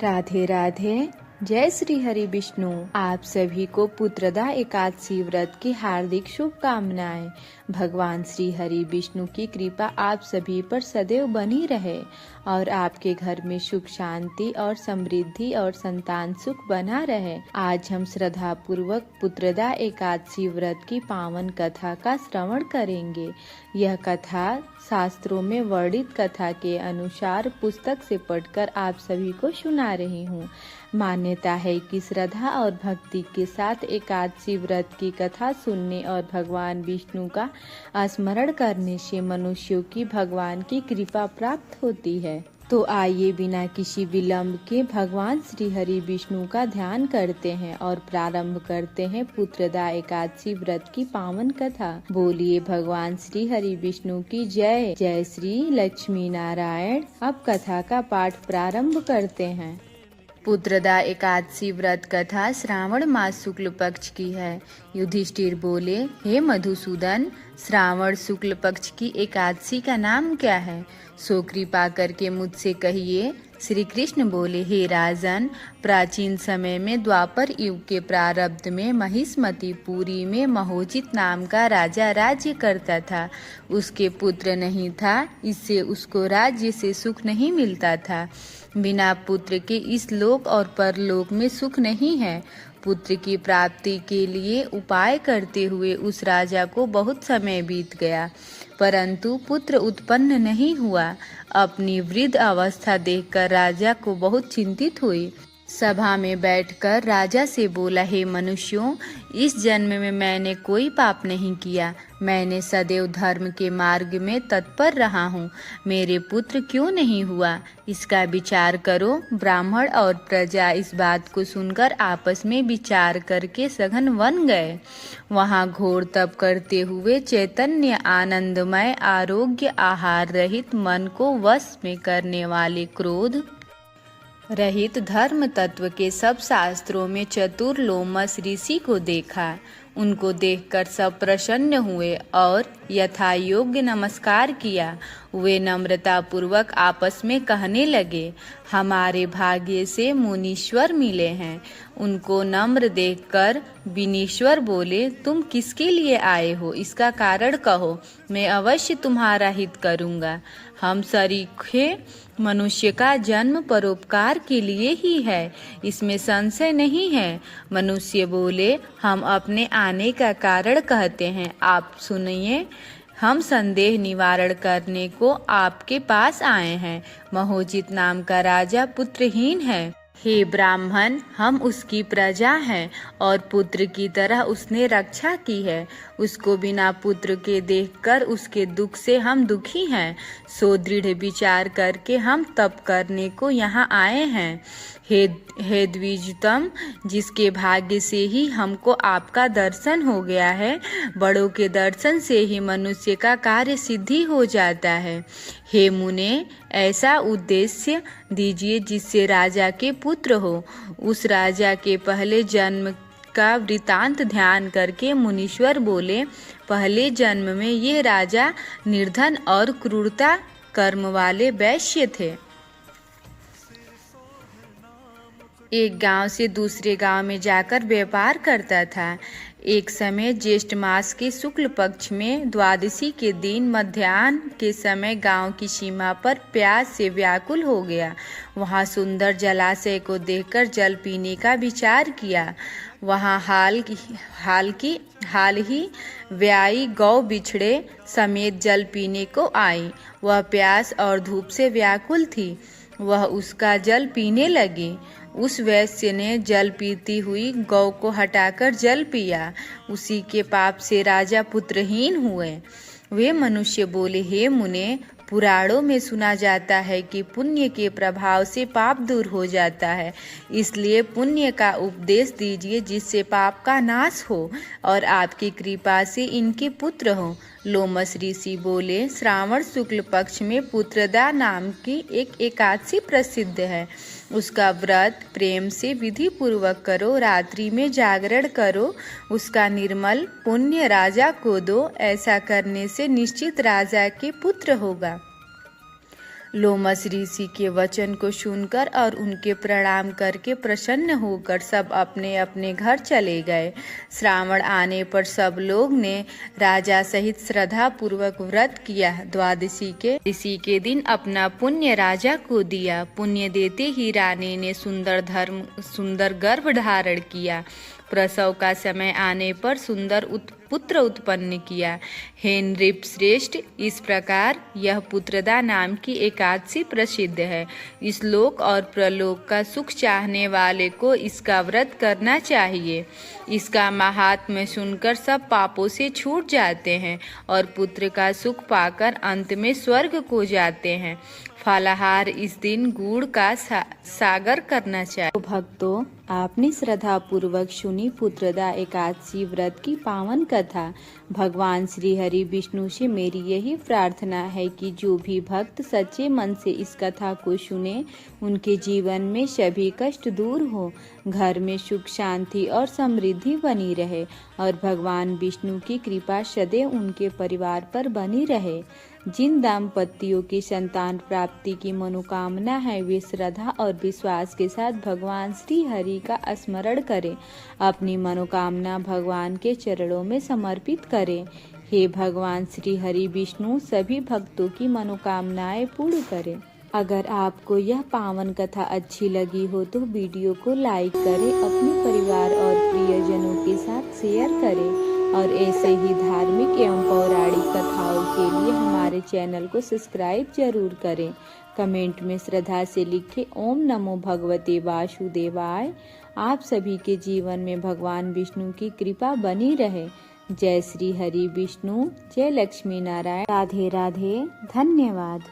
राधे राधे। जय श्री हरि विष्णु। आप सभी को पुत्रदा एकादशी व्रत की हार्दिक शुभकामनाएं। भगवान श्री हरि विष्णु की कृपा आप सभी पर सदैव बनी रहे और आपके घर में सुख शांति और समृद्धि और संतान सुख बना रहे। आज हम श्रद्धा पूर्वक पुत्रदा एकादशी व्रत की पावन कथा का श्रवण करेंगे। यह कथा शास्त्रों में वर्णित कथा के अनुसार पुस्तक से पढ़कर आप सभी को सुना रही हूँ। मान्यता है कि श्रद्धा और भक्ति के साथ एकादशी व्रत की कथा सुनने और भगवान विष्णु का स्मरण करने से मनुष्यों की भगवान की कृपा प्राप्त होती है। तो आइए बिना किसी विलंब के भगवान श्री हरि विष्णु का ध्यान करते हैं और प्रारंभ करते हैं पुत्रदा एकादशी व्रत की पावन कथा। बोलिए भगवान श्री हरि विष्णु की जय। जय श्री लक्ष्मी नारायण। अब कथा का पाठ प्रारंभ करते हैं। पुत्रदा एकादशी व्रत कथा श्रावण मास शुक्ल पक्ष की है। युधिष्ठिर बोले, हे मधुसूदन, श्रावण शुक्ल पक्ष की एकादशी का नाम क्या है? सो कृपा करके मुझसे कहिए। श्री कृष्ण बोले, हे राजन, प्राचीन समय में द्वापर युग के प्रारब्ध में महिष्मती पुरी में महोजित नाम का राजा राज्य करता था। उसके पुत्र नहीं था, इससे उसको राज्य से सुख नहीं मिलता था। बिना पुत्र के इस लोक और परलोक में सुख नहीं है। पुत्र की प्राप्ति के लिए उपाय करते हुए उस राजा को बहुत समय बीत गया, परंतु पुत्र उत्पन्न नहीं हुआ। अपनी वृद्ध अवस्था देखकर राजा को बहुत चिंतित हुई। सभा में बैठकर राजा से बोला, हे मनुष्यों, इस जन्म में मैंने कोई पाप नहीं किया। मैंने सदैव धर्म के मार्ग में तत्पर रहा हूँ। मेरे पुत्र क्यों नहीं हुआ, इसका विचार करो। ब्राह्मण और प्रजा इस बात को सुनकर आपस में विचार करके सघन वन गए। वहाँ घोर तप करते हुए चैतन्य आनंदमय आरोग्य आहार रहित मन को वश में करने वाले क्रोध रहित धर्म तत्व के सब शास्त्रों में चतुर लोमस ऋषि को देखा। उनको देखकर सब प्रसन्न हुए और यथा योग्य नमस्कार किया। वे नम्रता पूर्वक आपस में कहने लगे, हमारे भाग्य से मुनीश्वर मिले हैं। उनको नम्र देखकर विनीश्वर बोले, तुम किसके लिए आए हो, इसका कारण कहो, मैं अवश्य तुम्हारा हित करूँगा। हम सरीखे मनुष्य का जन्म परोपकार के लिए ही है, इसमें संशय नहीं है। मनुष्य बोले, हम अपने आने का कारण कहते हैं, आप सुनिए। हम संदेह निवारण करने को आपके पास आए हैं। महोजित नाम का राजा पुत्रहीन है। हे ब्राह्मण, हम उसकी प्रजा हैं और पुत्र की तरह उसने रक्षा की है। उसको बिना पुत्र के देखकर उसके दुख से हम दुखी हैं। सो दृढ़ विचार करके हम तप करने को यहाँ आए हैं। हे द्विजतम, जिसके भाग्य से ही हमको आपका दर्शन हो गया है, बड़ों के दर्शन से ही मनुष्य का कार्य सिद्धि हो जाता है। हे मुने, ऐसा उद्देश्य दीजिए जिससे राजा के पुत्र हो। उस राजा के पहले जन्म का वृतांत ध्यान करके मुनीश्वर बोले, पहले जन्म में ये राजा निर्धन और क्रूरता कर्म वाले वैश्य थे। एक गांव से दूसरे गांव में जाकर व्यापार करता था। एक समय ज्येष्ठ मास के शुक्ल पक्ष में द्वादशी के दिन मध्याह्न के समय गांव की सीमा पर प्यास से व्याकुल हो गया। वहां सुंदर जलाशय को देखकर जल पीने का विचार किया। वहां हाल ही व्यायी गौ बिछड़े समेत जल पीने को आई। वह प्यास और धूप से व्याकुल थी। वह उसका जल पीने लगी। उस वैश्य ने जल पीती हुई गौ को हटाकर जल पिया। उसी के पाप से राजा पुत्रहीन हुए। वे मनुष्य बोले, हे मुने, पुराणों में सुना जाता है कि पुण्य के प्रभाव से पाप दूर हो जाता है। इसलिए पुण्य का उपदेश दीजिए जिससे पाप का नाश हो और आपकी कृपा से इनके पुत्र हो। लोमस ऋषि बोले, श्रावण शुक्ल पक्ष में पुत्रदा नाम की एक एकादशी प्रसिद्ध है। उसका व्रत प्रेम से विधि पूर्वक करो, रात्रि में जागरण करो, उसका निर्मल पुण्य राजा को दो। ऐसा करने से निश्चित राजा के पुत्र होगा। लोमस ऋषि के वचन को सुनकर और उनके प्रणाम करके प्रसन्न होकर सब अपने अपने घर चले गए। श्रावण आने पर सब लोग ने राजा सहित श्रद्धा पूर्वक व्रत किया। द्वादशी के दिन अपना पुण्य राजा को दिया। पुण्य देते ही रानी ने सुंदर गर्भ धारण किया। प्रसव का समय आने पर सुंदर पुत्र उत्पन्न किया। हे नृप श्रेष्ठ, इस प्रकार यह पुत्रदा नाम की एकादशी प्रसिद्ध है। इस लोक और प्रलोक का सुख चाहने वाले को इसका व्रत करना चाहिए। इसका महात्म्य सुनकर सब पापों से छूट जाते हैं और पुत्र का सुख पाकर अंत में स्वर्ग को जाते हैं। फलाहार इस दिन गुड़ का सागर करना चाहिए। तो भक्तों, आपने श्रद्धा पूर्वक सुनी पुत्रदा एकादशी व्रत की पावन कथा। भगवान श्री हरि विष्णु से मेरी यही प्रार्थना है कि जो भी भक्त सच्चे मन से इस कथा को सुने, उनके जीवन में सभी कष्ट दूर हो, घर में सुख शांति और समृद्धि बनी रहे और भगवान विष्णु की कृपा सदैव उनके परिवार पर बनी रहे। जिन दाम्पत्यों की संतान प्राप्ति की मनोकामना है, वे श्रद्धा और विश्वास के साथ भगवान श्री हरि का स्मरण करें। अपनी मनोकामना भगवान के चरणों में समर्पित करें। हे भगवान श्री हरि विष्णु सभी भक्तों की मनोकामनाएं पूर्ण करें। अगर आपको यह पावन कथा अच्छी लगी हो तो वीडियो को लाइक करें, अपने परिवार और प्रियजनों के साथ शेयर करें और ऐसे ही धार्मिक एवं पौराणिक कथाओं के लिए हमारे चैनल को सब्सक्राइब जरूर करें। कमेंट में श्रद्धा से लिखें ओम नमो भगवते वासुदेवाय। आप सभी के जीवन में भगवान विष्णु की कृपा बनी रहे। जय श्री हरि विष्णु, जय लक्ष्मी नारायण। राधे राधे, धन्यवाद।